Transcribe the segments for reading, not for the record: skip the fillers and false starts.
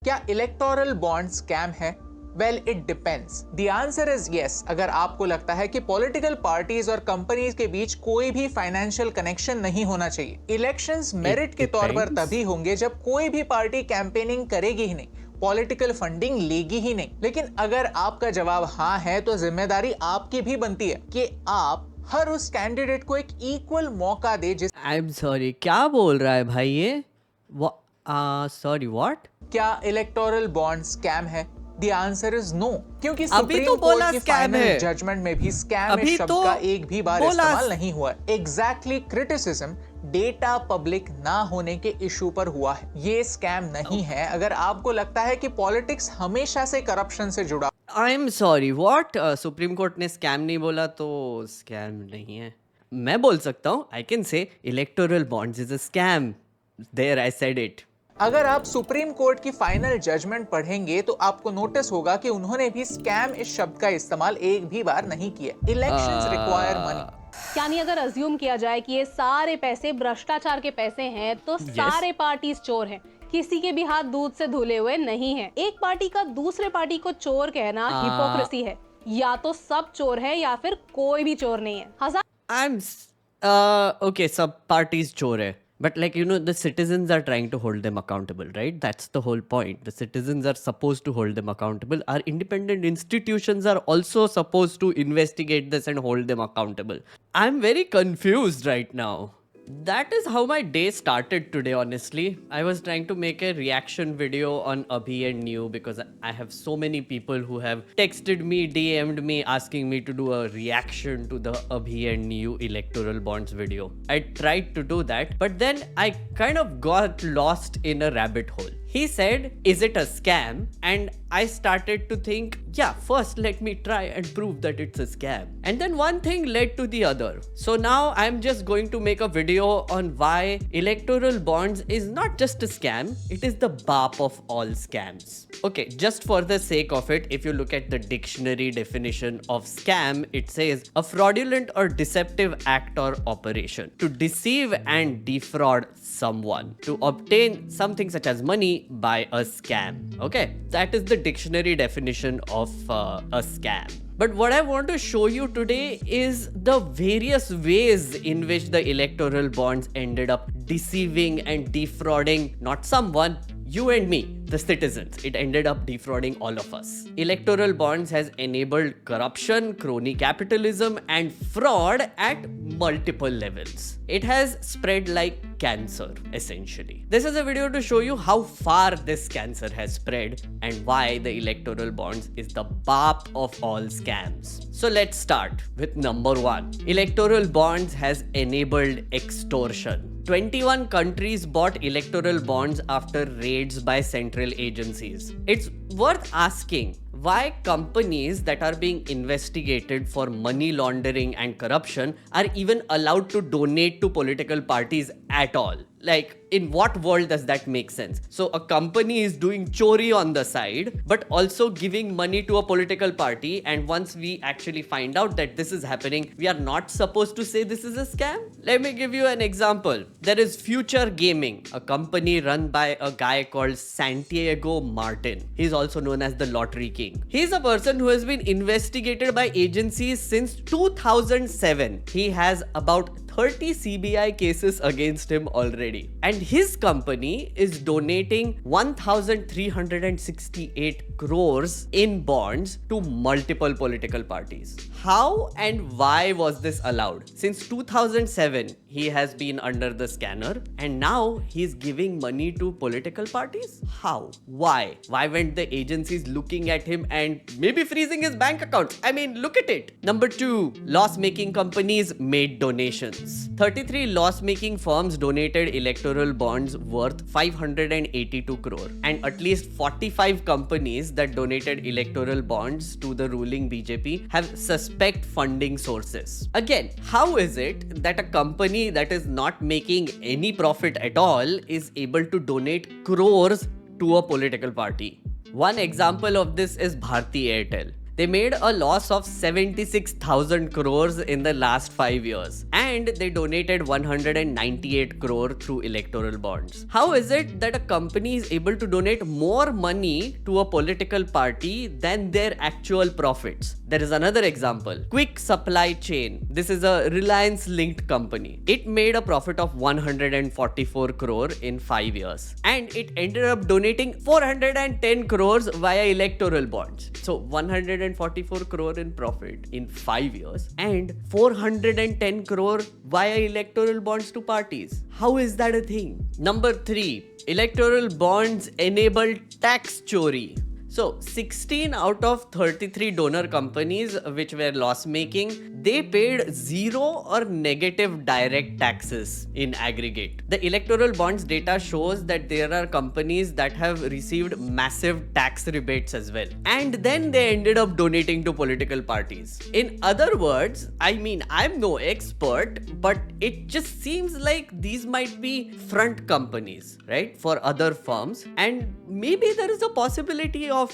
क्या electoral bond scam है? Well, it depends. The answer is yes, अगर आपको लगता है कि पॉलिटिकल पार्टीज और कंपनीज के बीच कोई भी फाइनेंशियल कनेक्शन नहीं होना चाहिए। इलेक्शंस मेरिट के तौर पर तभी होंगे जब कोई भी पार्टी कैंपेनिंग करेगी ही नहीं, पॉलिटिकल फंडिंग लेगी ही नहीं। लेकिन अगर आपका जवाब हाँ है तो जिम्मेदारी आपकी भी बनती है कि आप हर उस कैंडिडेट को एक इक्वल मौका दे जिस आई एम सॉरी, क्या बोल रहा है भाई ये? Sorry, what? क्या इलेक्टोरल बॉन्ड स्कैम है? द आंसर इज नो, क्योंकि अभी सुप्रीम तो बोला कोर्ट की स्कैम फाइनल है। जजमेंट में भी स्कैम अभी इस शब्द तो का एक भी बार बोला। इस्तेमाल नहीं हुआ। एग्जैक्टली क्रिटिसिज्म डेटा पब्लिक ना होने के इशू पर हुआ है। ये स्कैम नहीं है। अगर आपको लगता है कि पॉलिटिक्स हमेशा से करप्शन से जुड़ा, I am sorry, what? Supreme court ने स्कैम नहीं बोला तो स्कैम नहीं है। मैं बोल सकता हूँ, I can say electoral bonds is a scam. There I said it. अगर आप सुप्रीम कोर्ट की फाइनल जजमेंट पढ़ेंगे तो आपको नोटिस होगा कि उन्होंने भी स्कैम इस शब्द का इस्तेमाल एक भी बार नहीं किया। Elections require money. यानी अगर अज्यूम किया जाए कि ये सारे पैसे भ्रष्टाचार के पैसे हैं तो सारे पार्टीज चोर हैं, किसी के भी हाथ दूध से धुले हुए नहीं हैं। एक पार्टी का दूसरे पार्टी को चोर कहना हिपोक्रेसी है। या तो सब चोर है या फिर कोई भी चोर नहीं है। Okay, सब parties चोर है. But like, you know, the citizens are trying to hold them accountable, right? That's the whole point. The citizens are supposed to hold them accountable. Our independent institutions are also supposed to investigate this and hold them accountable. I'm very confused right now. That is how my day started today, honestly. I was trying to make a reaction video on Abhi and Niyu because I have so many people who have texted me, DM'd me, asking me to do a reaction to the Abhi and Niyu electoral bonds video. I tried to do that, but then I kind of got lost in a rabbit hole. He said, is it a scam? And I started to think, yeah, first let me try and prove that it's a scam. And then one thing led to the other. So now I'm just going to make a video on why electoral bonds is not just a scam, it is the BAP of all scams. Okay, just for the sake of it, if you look at the dictionary definition of scam, it says a fraudulent or deceptive act or operation to deceive and defraud someone to obtain something such as money by a scam. Okay, that is the dictionary definition of a scam. But what I want to show you today is the various ways in which the electoral bonds ended up deceiving and defrauding not someone, you and me, the citizens. It ended up defrauding all of us. Electoral bonds has enabled corruption, crony capitalism, and fraud at multiple levels. It has spread like cancer, essentially. This is a video to show you how far this cancer has spread and why the electoral bonds is the BAP of all scams. So let's start with number one. Electoral bonds has enabled extortion. 21 countries bought electoral bonds after raids by central agencies. It's worth asking why companies that are being investigated for money laundering and corruption are even allowed to donate to political parties at all. Like, in what world does that make sense? So a company is doing chori on the side, but also giving money to a political party. And once we actually find out that this is happening, we are not supposed to say this is a scam? Let me give you an example. There is Future Gaming, a company run by a guy called Santiago Martin. He's also known as the Lottery King. He's a person who has been investigated by agencies since 2007. He has about 30 CBI cases against him already. And his company is donating 1,368 crores in bonds to multiple political parties. How and why was this allowed? Since 2007, he has been under the scanner and now he's giving money to political parties? How? Why? Why weren't the agencies looking at him and maybe freezing his bank account? I mean, look at it. Number two, loss-making companies made donations. 33 loss-making firms donated electoral bonds worth 582 crore. And at least 45 companies that donated electoral bonds to the ruling BJP have suspect funding sources. Again, how is it that a company that is not making any profit at all is able to donate crores to a political party? One example of this is Bharti Airtel. They made a loss of 76,000 crores in the last 5 years. And they donated 198 crore through electoral bonds. How is it that a company is able to donate more money to a political party than their actual profits? There is another example. Quick Supply Chain. This is a Reliance linked company. It made a profit of 144 crore in 5 years. And it ended up donating 410 crores via electoral bonds. So 144 crore in profit in 5 years and 410 crore via electoral bonds to parties. How is that a thing? Number 3. Electoral bonds enable tax chori. So 16 out of 33 donor companies which were loss making, they paid zero or negative direct taxes in aggregate. The electoral bonds data shows that there are companies that have received massive tax rebates as well. And then they ended up donating to political parties. In other words, I mean, I'm no expert, but it just seems like these might be front companies, right? For other firms. And maybe there is a possibility of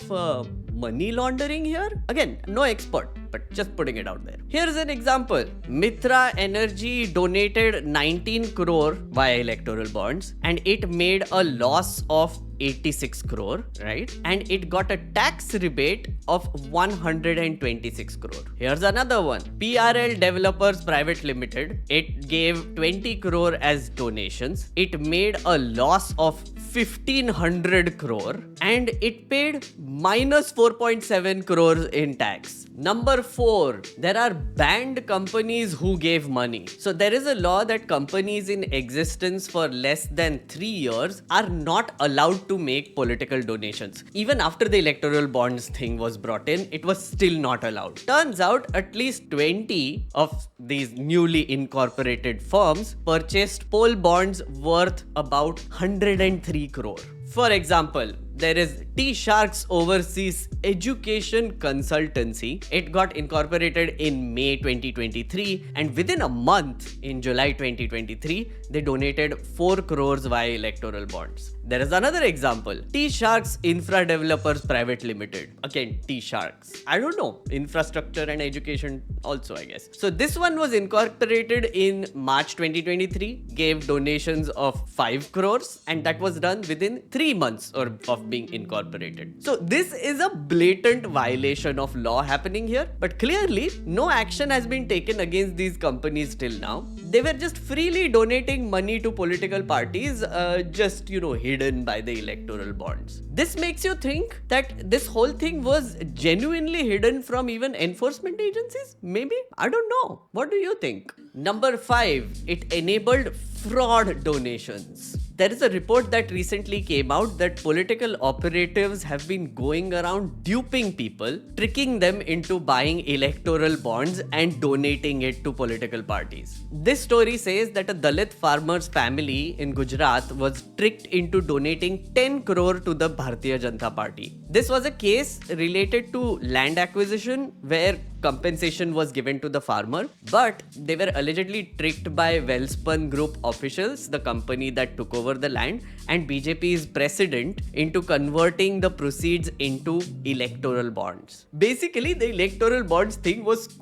money laundering here. Again, no expert, but just putting it out there. Here's an example. Mitra Energy donated 19 crore via electoral bonds and it made a loss of 86 crore, right? And it got a tax rebate of 126 crore. Here's another one. PRL Developers Private Limited. It gave 20 crore as donations. It made a loss of 1500 crore and it paid minus 4.7 crores in tax. Number 4, there are banned companies who gave money. So there is a law that companies in existence for less than 3 years are not allowed to make political donations. Even after the electoral bonds thing was brought in, it was still not allowed. Turns out at least 20 of these newly incorporated firms purchased poll bonds worth about 103 crore. For example, there is T-Sharks Overseas Education Consultancy. It got incorporated in May 2023 and within a month, in July 2023, they donated 4 crores via electoral bonds. There is another example. T-Sharks Infra Developers Private Limited. Again, T-Sharks. I don't know. Infrastructure and education also, I guess. So this one was incorporated in March 2023, gave donations of 5 crores and that was done within 3 months of being incorporated. So this is a blatant violation of law happening here, but clearly no action has been taken against these companies till now. They were just freely donating money to political parties, just, hidden by the electoral bonds. This makes you think that this whole thing was genuinely hidden from even enforcement agencies? Maybe? I don't know. What do you think? Number 5, it enabled fraud donations. There is a report that recently came out that political operatives have been going around duping people, tricking them into buying electoral bonds and donating it to political parties. This story says that a Dalit farmer's family in Gujarat was tricked into donating 10 crore to the Bharatiya Janata Party. This was a case related to land acquisition where compensation was given to the farmer, but they were allegedly tricked by Wellspun Group officials, the company that took over the land, and BJP's president into converting the proceeds into electoral bonds. Basically, the electoral bonds thing was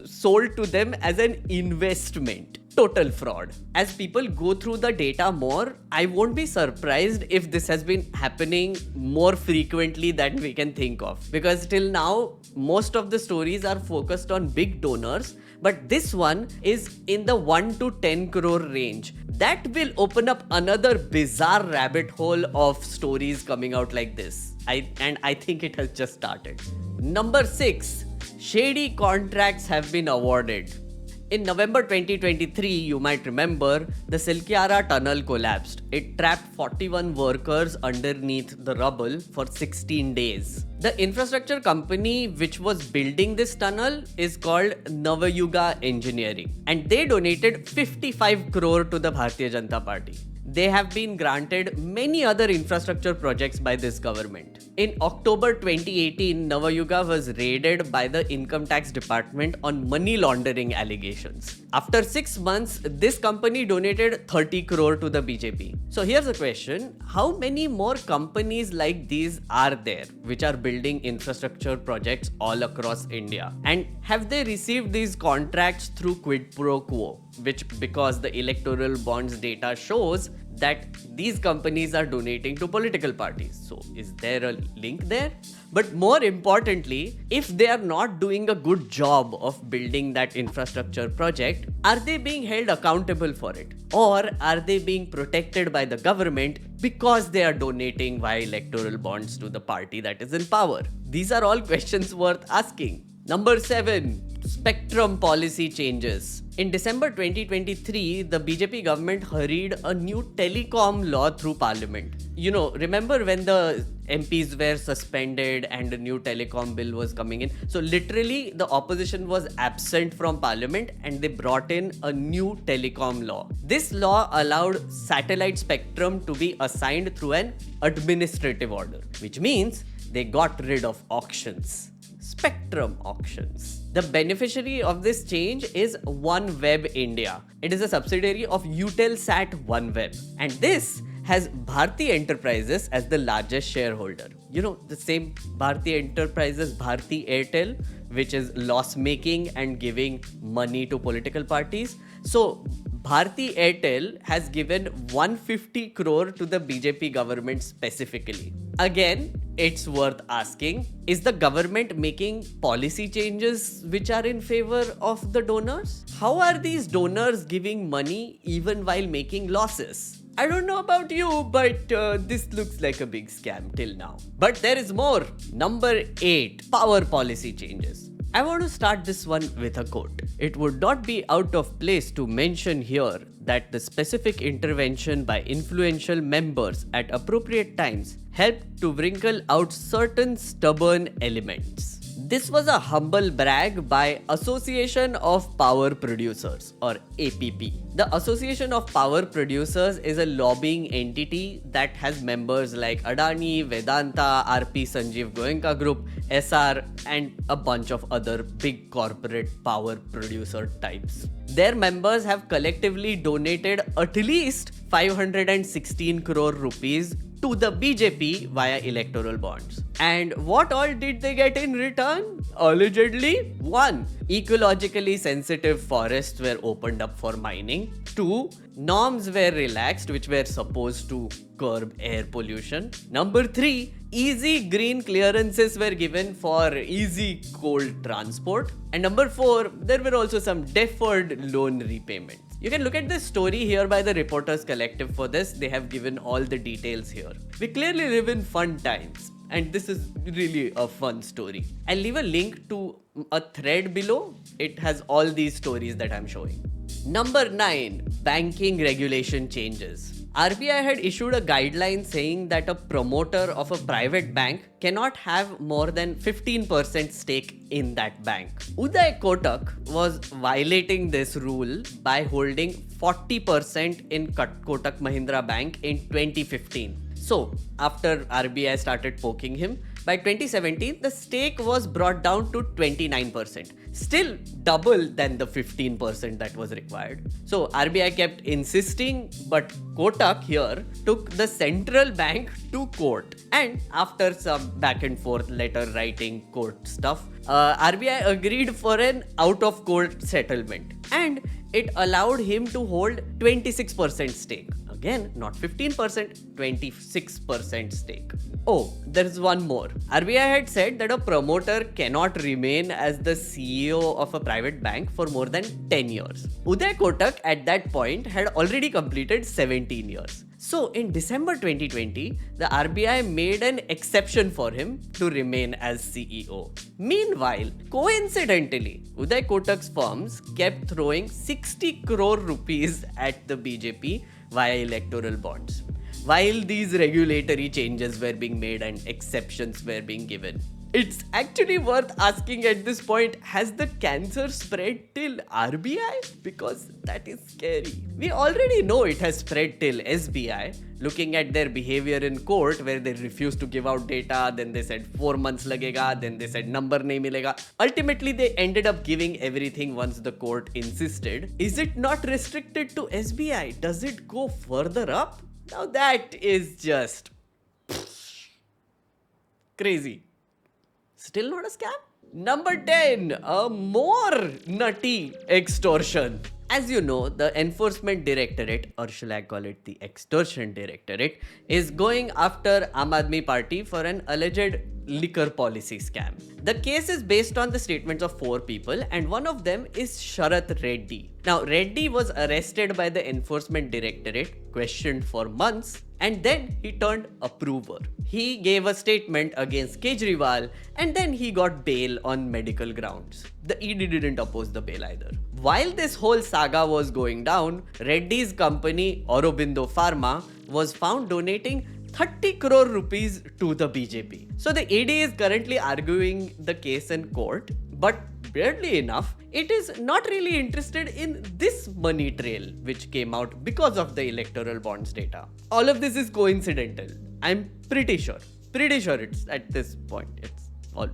sold to them as an investment. Total fraud. As people go through the data more, I won't be surprised if this has been happening more frequently than we can think of. Because till now, most of the stories are focused on big donors, but this one is in the 1 to 10 crore range. That will open up another bizarre rabbit hole of stories coming out like this. I think it has just started. Number 6, shady contracts have been awarded. In November 2023, you might remember, the Silkyara tunnel collapsed. It trapped 41 workers underneath the rubble for 16 days. The infrastructure company which was building this tunnel is called Navayuga Engineering, and they donated 55 crore to the Bharatiya Janata Party. they have been granted many other infrastructure projects by this government. In October 2018, Navayuga was raided by the Income Tax Department on money laundering allegations. After 6 months, this company donated 30 crore to the BJP. So here's a question. How many more companies like these are there which are building infrastructure projects all across India? And have they received these contracts through quid pro quo? Which, because the electoral bonds data shows that these companies are donating to political parties. So is there a link there? But more importantly, if they are not doing a good job of building that infrastructure project, are they being held accountable for it? Or are they being protected by the government because they are donating via electoral bonds to the party that is in power? These are all questions worth asking. Number 7. Spectrum policy changes. In December 2023, the BJP government hurried a new telecom law through parliament. You know, remember when the MPs were suspended and a new telecom bill was coming in? So literally the opposition was absent from parliament and they brought in a new telecom law. This law allowed satellite spectrum to be assigned through an administrative order, which means they got rid of auctions. Spectrum auctions. The beneficiary of this change is OneWeb India. It is a subsidiary of Eutelsat OneWeb. And this has Bharti Enterprises as the largest shareholder. You know, the same Bharti Enterprises, Bharti Airtel, which is loss-making and giving money to political parties. So Bharti Airtel has given 150 crore to the BJP government specifically. Again, it's worth asking, is the government making policy changes which are in favor of the donors? How are these donors giving money even while making losses? I don't know about you, but this looks like a big scam till now. But there is more. Number 8. Power policy changes. I want to start this one with a quote. It would not be out of place to mention here that the specific intervention by influential members at appropriate times helped to wrinkle out certain stubborn elements. This was a humble brag by Association of Power Producers, or APP. The Association of Power Producers is a lobbying entity that has members like Adani, Vedanta, RP Sanjeev Goenka Group, SR, and a bunch of other big corporate power producer types. Their members have collectively donated at least 516 crore rupees to the BJP via electoral bonds. And what all did they get in return? Allegedly, 1. Ecologically sensitive forests were opened up for mining. 2. Norms were relaxed which were supposed to curb air pollution. Number 3. Easy green clearances were given for easy coal transport. And number 4. There were also some deferred loan repayments. You can look at this story here by the Reporters Collective for this. They have given all the details here. We clearly live in fun times. And this is really a fun story. I'll leave a link to a thread below. It has all these stories that I'm showing. Number 9. Banking regulation changes. RBI had issued a guideline saying that a promoter of a private bank cannot have more than 15% stake in that bank. Uday Kotak was violating this rule by holding 40% in Kotak Mahindra Bank in 2015. So, after RBI started poking him, by 2017, the stake was brought down to 29%. Still double than the 15% that was required. So RBI kept insisting, but Kotak here took the central bank to court. And after some back and forth letter writing court stuff, RBI agreed for an out-of-court settlement. And it allowed him to hold 26% stake. Again, not 15%, 26% stake. Oh, there's one more. RBI had said that a promoter cannot remain as the CEO of a private bank for more than 10 years. Uday Kotak at that point had already completed 17 years. So in December 2020, the RBI made an exception for him to remain as CEO. Meanwhile, coincidentally, Uday Kotak's firms kept throwing 60 crore rupees at the BJP via electoral bonds, while these regulatory changes were being made and exceptions were being given. It's actually worth asking at this point, has the cancer spread till RBI? Because that is scary. We already know it has spread till SBI. Looking at their behavior in court, where they refused to give out data, then they said 4 months lagega, then they said number nahi milega. Ultimately, they ended up giving everything once the court insisted. Is it not restricted to SBI? Does it go further up? Now that is just crazy. Still not a scam? Number 10, a more nutty extortion. As you know, the Enforcement Directorate, or shall I call it the Extortion Directorate, is going after Aam Aadmi Party for an alleged liquor policy scam. The case is based on the statements of 4 people, and one of them is Sharath Reddy. Now, Reddy was arrested by the Enforcement Directorate, questioned for months, and then he turned approver. He gave a statement against Kejriwal, and then he got bail on medical grounds. The ED didn't oppose the bail either. While this whole saga was going down, Reddy's company Aurobindo Pharma was found donating 30 crore rupees to the BJP. So the ED is currently arguing the case in court, but weirdly enough, it is not really interested in this money trail which came out because of the electoral bonds data. All of this is coincidental. I'm pretty sure it's at this point, it's all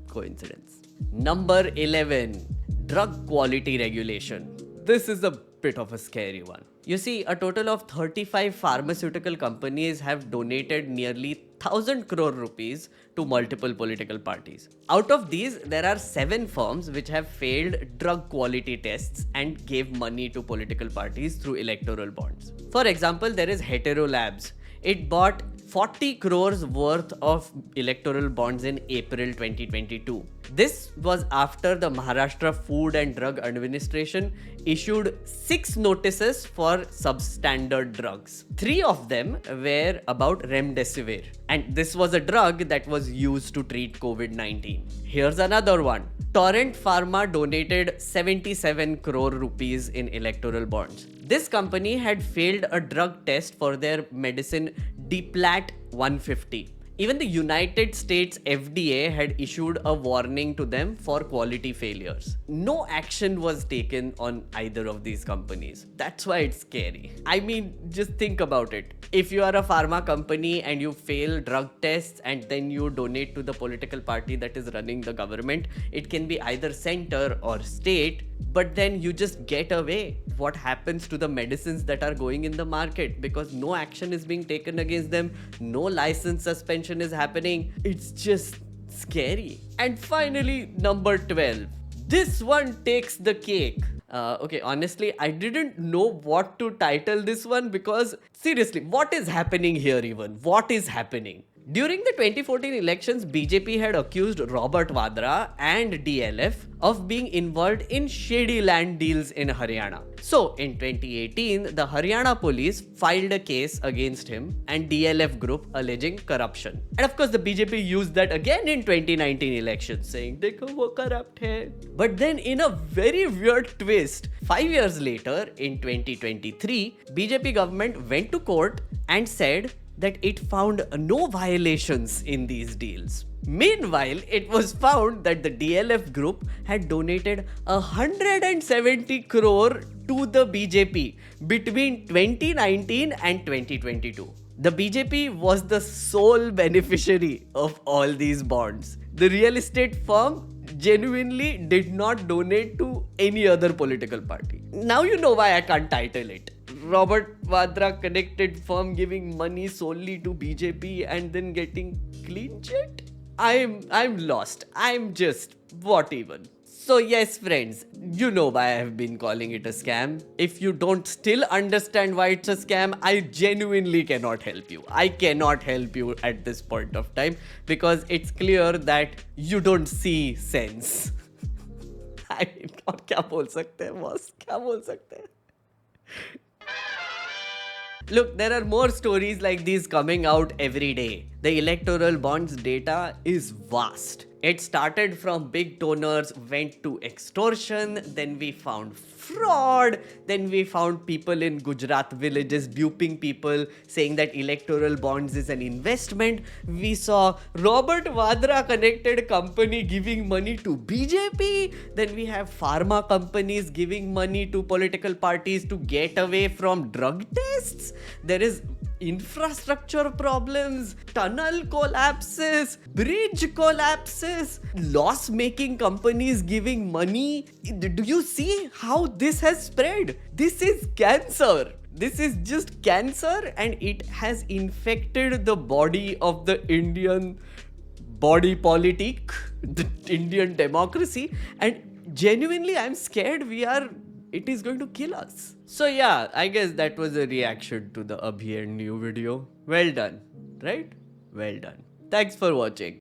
coincidence. Number 11, drug quality regulation. This is a bit of a scary one. You see, a total of 35 pharmaceutical companies have donated nearly 1,000 crore rupees to multiple political parties. Out of these, there are 7 firms which have failed drug quality tests and gave money to political parties through electoral bonds. For example, there is Hetero Labs. It bought 40 crores worth of electoral bonds in April 2022. This was after the Maharashtra Food and Drug Administration issued 6 notices for substandard drugs. 3 of them were about remdesivir, and this was a drug that was used to treat COVID-19. Here's another one. Torrent Pharma donated 77 crore rupees in electoral bonds. This company had failed a drug test for their medicine Diplat 150. Even the United States FDA had issued a warning to them for quality failures. No action was taken on either of these companies. That's why it's scary. I mean, just think about it. If you are a pharma company and you fail drug tests and then you donate to the political party that is running the government, it can be either center or state, but then you just get away. What happens to the medicines that are going in the market? Because no action is being taken against them, no license suspension is happening. It's just scary. And finally, number 12. This one takes the cake. Okay, honestly, I didn't know what to title this one because seriously, what is happening here even? What is happening? During the 2014 elections, BJP had accused Robert Vadra and DLF of being involved in shady land deals in Haryana. So, in 2018, the Haryana police filed a case against him and DLF group alleging corruption. And of course, the BJP used that again in 2019 elections, saying, "Dekho wo corrupt hai." But then in a very weird twist, 5 years later, in 2023, BJP government went to court and said that it found no violations in these deals. Meanwhile, it was found that the DLF group had donated 170 crore to the BJP between 2019 and 2022. The BJP was the sole beneficiary of all these bonds. The real estate firm genuinely did not donate to any other political party. Now you know why I can't title it. Robert Vadra connected firm giving money solely to BJP and then getting clean chit? I'm lost. I'm just what even. So yes, friends, you know why I have been calling it a scam. If you don't still understand why it's a scam, I genuinely cannot help you. I cannot help you at this point of time because it's clear that you don't see sense. I mean, और क्या बोल सकते हैं boss? क्या बोल सकते हैं? Look, there are more stories like these coming out every day. The electoral bonds data is vast. It started from big donors, went to extortion, then we found fraud, then we found people in Gujarat villages duping people, saying that electoral bonds is an investment. We saw Robert Vadra connected company giving money to BJP. Then we have pharma companies giving money to political parties to get away from drug tests. There is infrastructure problems, tunnel collapses, bridge collapses, loss making companies giving money. Do you see how this has spread? This is cancer. This is just cancer, and it has infected the body of the Indian body politic, the Indian democracy, and genuinely I'm scared it is going to kill us. So yeah, I guess that was a reaction to the Abhi Niyu video. Well done, right? Well done. Thanks for watching.